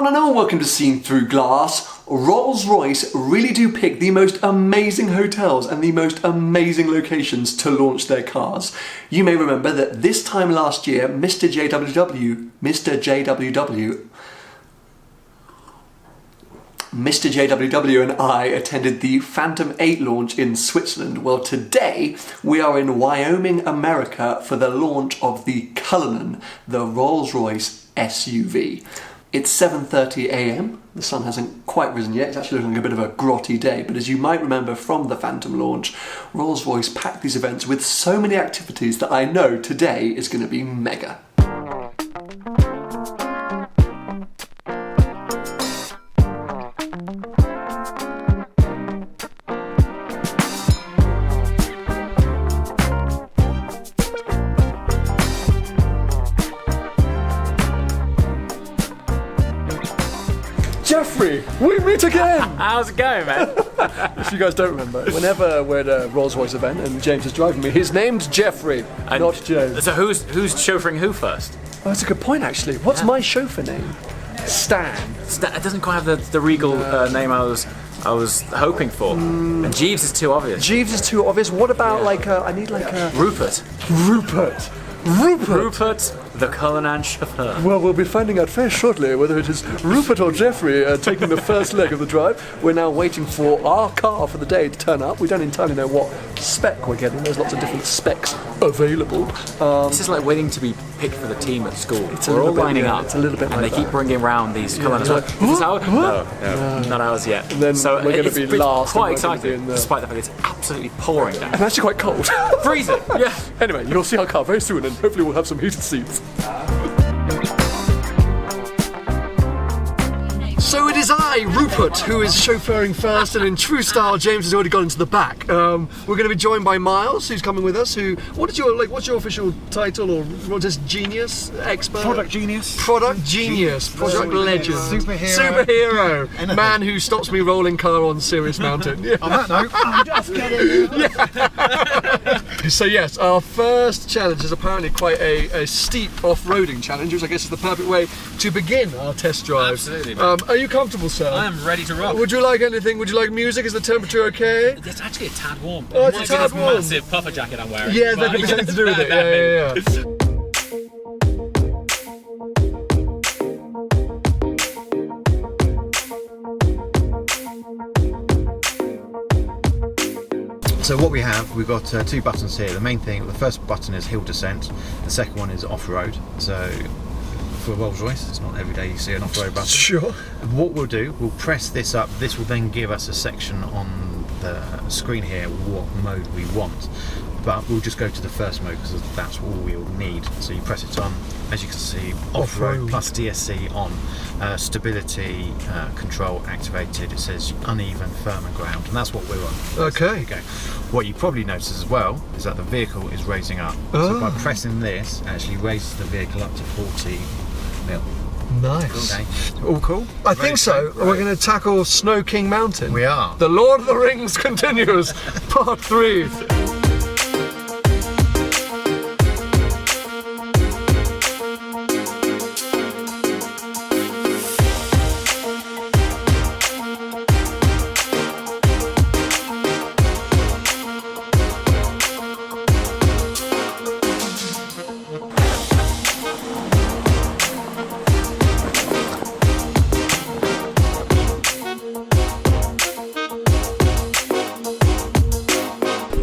one and all, welcome to Seen Through Glass. Rolls-Royce really do pick the most amazing hotels and the most amazing locations to launch their cars. You may remember that this time last year, MrJWW and I attended the Phantom 8 launch in Switzerland. Well, today we are in Wyoming, America for the launch of the Cullinan, the Rolls-Royce SUV. It's 7:30 a.m. The sun hasn't quite risen yet. It's actually looking like a bit of a grotty day, but as you might remember from the Phantom launch, Rolls-Royce packed these events with so many activities that I know today is going to be mega. Jeffrey, we meet again! How's it going, man? If you guys don't remember, whenever we're at a Rolls-Royce event and James is driving me, his name's Jeffrey, not James. So who's chauffeuring who first? Oh, that's a good point, actually. What's my chauffeur name? Stan. It doesn't quite have the regal name I was hoping for. And Jeeves is too obvious. Jeeves is too obvious. What about I need a... Rupert. Rupert, the Cullinan chauffeur. Well, we'll be finding out very shortly whether it is Rupert or Jeffrey taking the first leg of the drive. We're now waiting for our car for the day to turn up. We don't entirely know what spec we're getting. There's lots of different specs available. This is like waiting to be picked for the team at school. We're all lining up. It's a little bit and like they keep bringing around these Cullinans. Like, is this ours? No, not ours yet. And then so we're going to be last. Quite exciting, despite the fact it's absolutely pouring down. And actually quite cold. Freezing. Yeah. Anyway, you'll see our car very soon, and hopefully we'll have some heated seats. So it is I, Rupert, who is chauffeuring first, and in true style, James has already gone into the back. We're going to be joined by Miles, who's coming with us. What's your official title, or what is genius, expert? Product genius. Product genius. Product legend. Superhero. Superhero. Man who stops me rolling car on Sirius Mountain. Yeah. On that note, I'm just kidding. Yeah. So yes, our first challenge is apparently quite a steep off-roading challenge, which I guess is the perfect way to begin our test drive. Absolutely. Are you comfortable, sir? I am ready to rock. Would you like anything? Would you like music? Is the temperature okay? It's actually a tad warm. Oh, it's a tad warm. Massive puffer jacket I'm wearing. Yeah, that could be something to do with it. Yeah. So what we've got two buttons here. The main thing, the first button is hill descent. The second one is off-road. So for Rolls-Royce, it's not every day you see an off-road button. Sure. What we'll do, we'll press this up. This will then give us a section on the screen here what mode we want. But we'll just go to the first mode because that's all we'll need. So you press it on, as you can see, off-road plus DSC on, stability control activated. It says uneven, firm and ground, and that's what we're on. Okay. What you probably notice as well is that the vehicle is raising up. So by pressing this, it actually raises the vehicle up to 40 mil. Nice. Okay. All cool? I think so. Right. We're going to tackle Snow King Mountain. We are. The Lord of the Rings continues, part 3.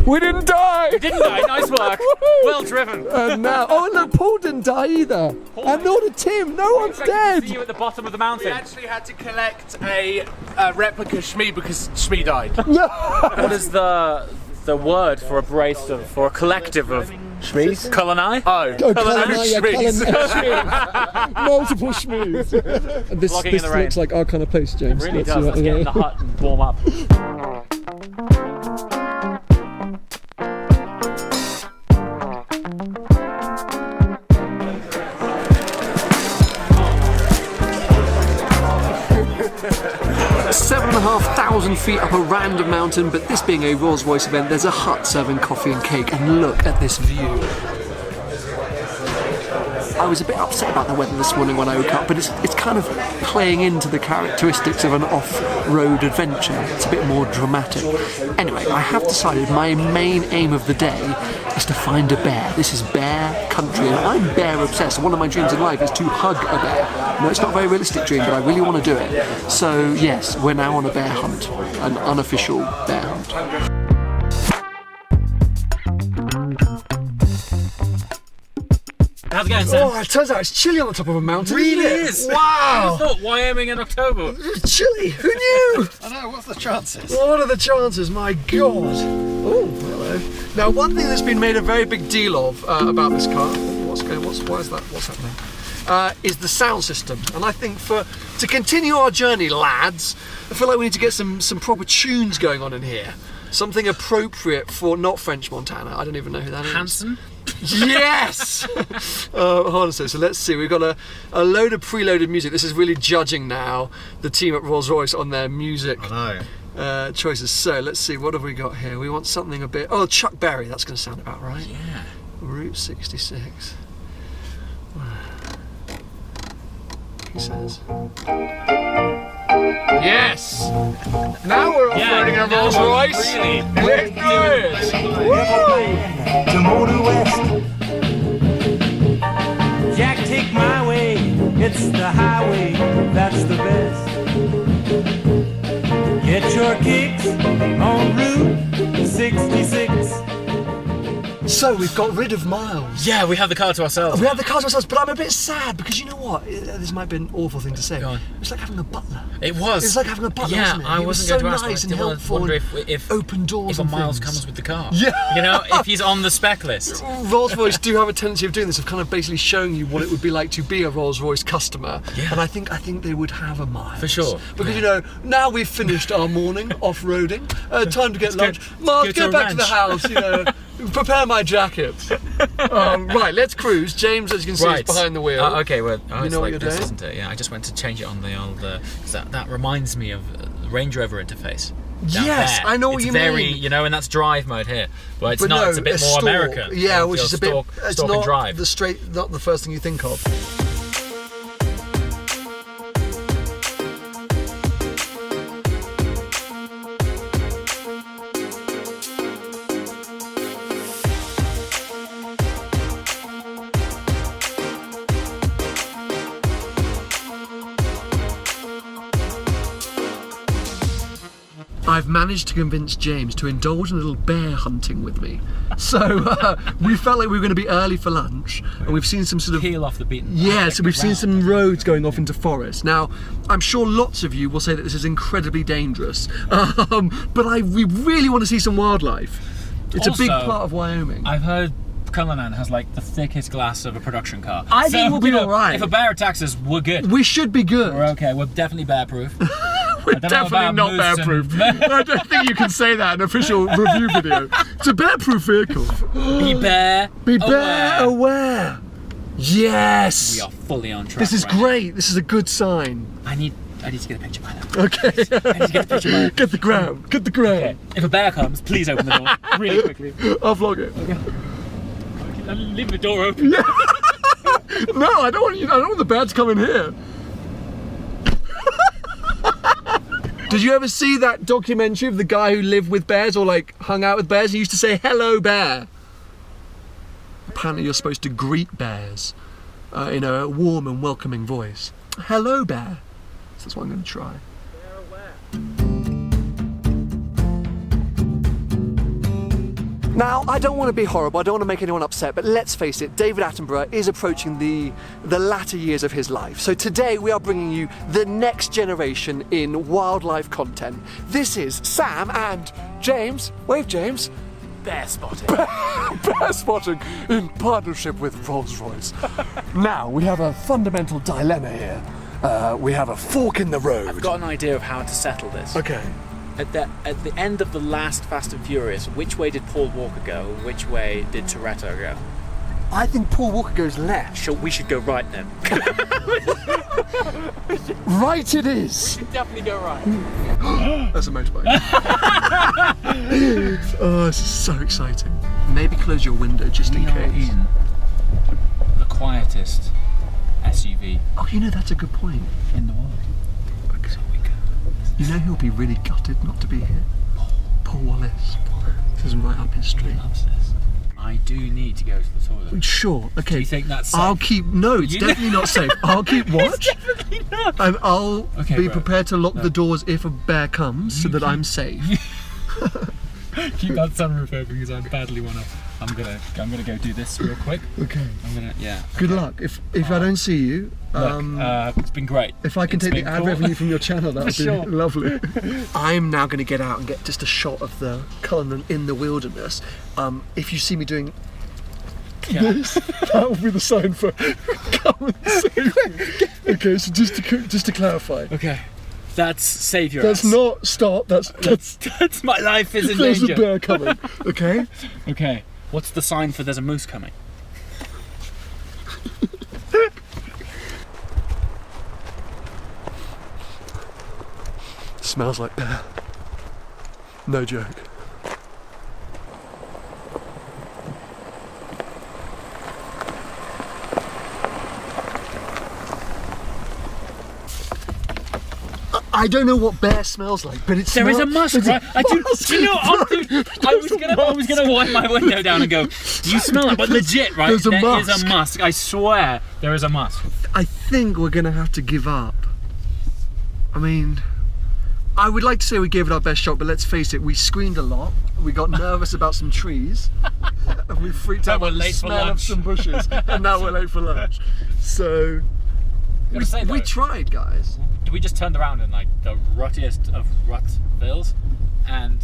We didn't die! You didn't die, nice work. Well driven. And now, oh look, Paul didn't die either. And nor did Tim, no one's dead. See you at the bottom of the mountain. We actually had to collect a replica Shmee because Shmee died. What is the word for for a collective of Shmees? Cullini? Oh, Cullinan Shmees. Multiple Shmees. This in the rain. looks like our kind of place, James. It really does. Let's get in the hut and warm up. $7,500 feet up a random mountain, but this being a Rolls-Royce event, there's a hut serving coffee and cake, and look at this view. I was a bit upset about the weather this morning when I woke up, but it's kind of playing into the characteristics of an off-road adventure. It's a bit more dramatic. Anyway, I have decided my main aim of the day is to find a bear. This is bear country, and I'm bear obsessed. One of my dreams in life is to hug a bear. No, it's not a very realistic dream, but I really want to do it. So yes, we're now on a bear hunt, an unofficial bear hunt. How's it going, Sam? Oh, it turns out it's chilly on the top of a mountain. Really isn't it? is. Wow. I thought Wyoming in October. It's chilly. Who knew? I know, what's the chances? What are the chances? My God. Oh, hello. Now, one thing that's been made a very big deal of about this car. Why is that? What's happening? Is the sound system. And I think to continue our journey, lads, I feel like we need to get some proper tunes going on in here. Something appropriate for not French Montana. I don't even know who that is. Hanson? Yes! Hold on a second. So let's see. We've got a load of preloaded music. This is really judging now the team at Rolls-Royce on their music choices. So let's see. What have we got here? We want something a bit... Oh, Chuck Berry. That's going to sound about right. Yeah. Route 66. He says... Yes! Now we're operating a Rolls-Royce. Really? Let's do it! Woo! To Motor West. Jack, take my way. It's the highway, that's the best. Get your kicks on Route 66. So we've got rid of Miles. Yeah, we have the car to ourselves. We have the car to ourselves, but I'm a bit sad because you know what? This might be an awful thing to say. Go on. It's like having a butler. It was. It was like having a butler, Yeah, wasn't it? I He was wasn't so going to ask. nice I and did helpful wonder and if open doors if a and Miles things. comes with the car. Yeah. You know, if he's on the spec list. Rolls-Royce do have a tendency of doing this, of kind of basically showing you what it would be like to be a Rolls-Royce customer. Yeah. And I think they would have a Miles. For sure. Because, you know, now we've finished our morning off-roading, time to get lunch. Miles, go to go a back to the ranch. house, you know, prepare my jacket. Right, let's cruise. James, as you can see, is behind the wheel. Okay, well, You it's know what like you're this, doing? isn't it? Yeah, I just went to change it on the old. 'Cause that reminds me of the Range Rover interface. down Yes, there. I know what it's you very, mean. You know, and that's drive mode here. But it's But not. no, It's a bit more stalk. American. Yeah, It which feels is a bit. stalk It's and not drive. not the first thing you think of. I've managed to convince James to indulge in a little bear hunting with me. So we felt like we were going to be early for lunch, and we've seen some sort of... Peel off the beaten. Yeah, so we've seen some roads going off into forest. Now, I'm sure lots of you will say that this is incredibly dangerous, but we really want to see some wildlife. It's a big Also, part of Wyoming. I've heard Cullinan has like the thickest glass of a production car. I think we'll be all right. If a bear attacks us, we're good. We should be good. We're okay. We're definitely bear-proof. We're don't know definitely about not moose bear-proof. and- I don't think you can say that in an official review video. It's a bear-proof vehicle. Be bear. Be bear aware. Yes. We are fully on track. This is right now. great. This is a good sign. I need to get a picture by now. Okay. I need to get a picture by now. Get the ground. Get the ground. Okay. If a bear comes, please open the door really quickly. I'll vlog it. I'll leave the door open. No, I don't want the bear to come in here. Did you ever see that documentary of the guy who lived with bears or like hung out with bears? He used to say, "Hello, bear." Apparently you're supposed to greet bears in a warm and welcoming voice. Hello, bear. So that's what I'm going to try. Now, I don't want to be horrible, I don't want to make anyone upset, but let's face it, David Attenborough is approaching the latter years of his life. So today we are bringing you the next generation in wildlife content. This is Sam and James. Wave, James. Bear spotting. Bear spotting in partnership with Rolls-Royce. Now, we have a fundamental dilemma here. We have a fork in the road. I've got an idea of how to settle this. Okay. At the end of the last Fast and Furious, which way did Paul Walker go? Which way did Toretto go? I think Paul Walker goes left. We should go right then. Right it is. Definitely go right. That's a motorbike. Oh, this is so exciting. Maybe close your window just in case. in the quietest SUV Oh, you know, that's a good point. in the world. Okay. So we can. You know who'll be really gutted not to be here? Paul Wallace. This is right up his street. Loves this. I do need to go to the toilet. Sure, okay. Do you think that's safe? I'll keep. No, it's You- definitely not safe. I'll keep watch. Definitely not. And I'll Okay, be bro. prepared to lock the doors if a bear comes so that I'm safe. Keep that sunroof open because I badly wanna. I'm gonna go do this real quick. Okay. Yeah. Good luck. If I don't see you, Look, it's been great. if I can It's take the been ad cool. revenue from your channel, that would be sure. lovely. I'm now going to get out and get just a shot of the Cullinan in the wilderness. If you see me doing this, that will be the sign for come and save me. Okay, so just to clarify, Okay. That's save your that's ass. not stop. That's That's my life is in there's a danger. bear coming. Okay. Okay. What's the sign for there's a moose coming? Smells like bear. No joke. I don't know what bear smells like, but it's There is a musk, right? Do you know what? I was gonna wipe my window down and go, do you smell it? But legit, right? There's a There is musk. a musk. I swear there is a musk. I think we're gonna have to give up. I mean, I would like to say we gave it our best shot, but let's face it, we screamed a lot. We got nervous about some trees, and we freaked out we're about the late for smell of lunch. some bushes, and now we're late for lunch. So Gotta say, we though, tried, guys. we just turned around in like the ruttiest of rutville's, and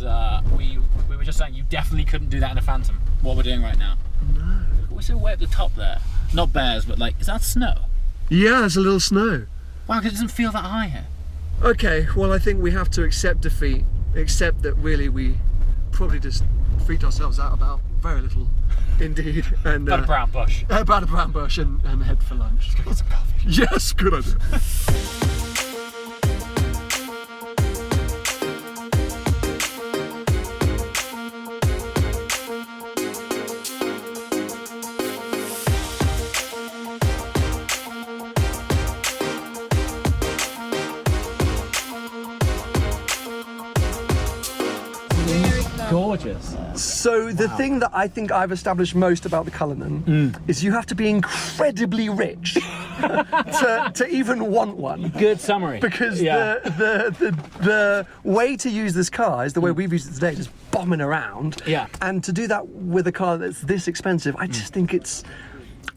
we were just saying you definitely couldn't do that in a Phantom. What we're doing right now. No. We're still way up the top there. Not bears, but like, is that snow? Yeah, it's a little snow. Wow, 'cause it doesn't feel that high here. Okay, well, I think we have to accept defeat, accept that really we probably just freaked ourselves out about very little indeed. And Got a brown bush. about a brown bush and head for lunch. Get some coffee. Yes, good idea. Gorgeous. So the thing that I think I've established most about the Cullinan is you have to be incredibly rich to even want one. Good summary. Because yeah. the way to use this car is the way we've used it today, just bombing around. Yeah. And to do that with a car that's this expensive, I just think it's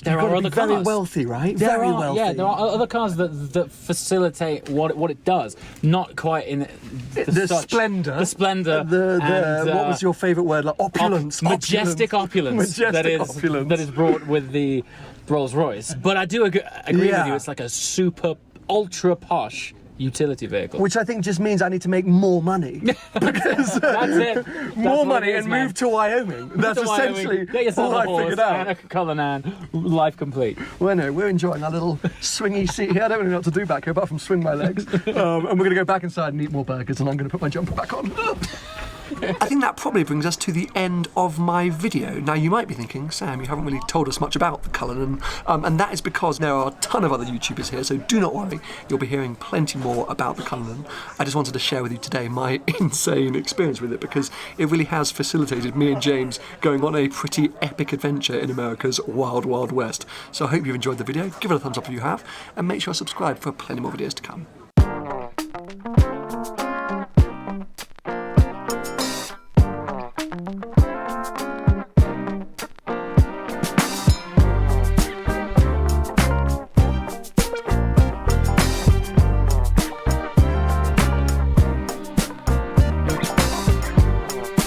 There you've are got to other be very cars. wealthy, right? There very are, wealthy. yeah, there are other cars that facilitate what it does. Not quite in the splendour. The splendour. The what was your favourite word? Like opulence. Majestic opulence. Majestic opulence. That is brought with the Rolls-Royce. But I do agree with Yeah. you. It's like a super ultra posh utility vehicle. Which I think just means I need to make more money. Because That's it. That's more what money it is, and man. move to Wyoming. That's To Wyoming, essentially get yourself all a I horse figured and out. a Cullinan, life complete. Well, no, we're enjoying our little swingy seat here. I don't really know what to do back here apart from swing my legs. And we're going to go back inside and eat more burgers, and I'm going to put my jumper back on. I think that probably brings us to the end of my video. Now, you might be thinking, Sam, you haven't really told us much about the Cullinan, and that is because there are a ton of other YouTubers here, so do not worry, you'll be hearing plenty more about the Cullinan. I just wanted to share with you today my insane experience with it, because it really has facilitated me and James going on a pretty epic adventure in America's wild, wild west. So I hope you've enjoyed the video. Give it a thumbs up if you have, and make sure to subscribe for plenty more videos to come.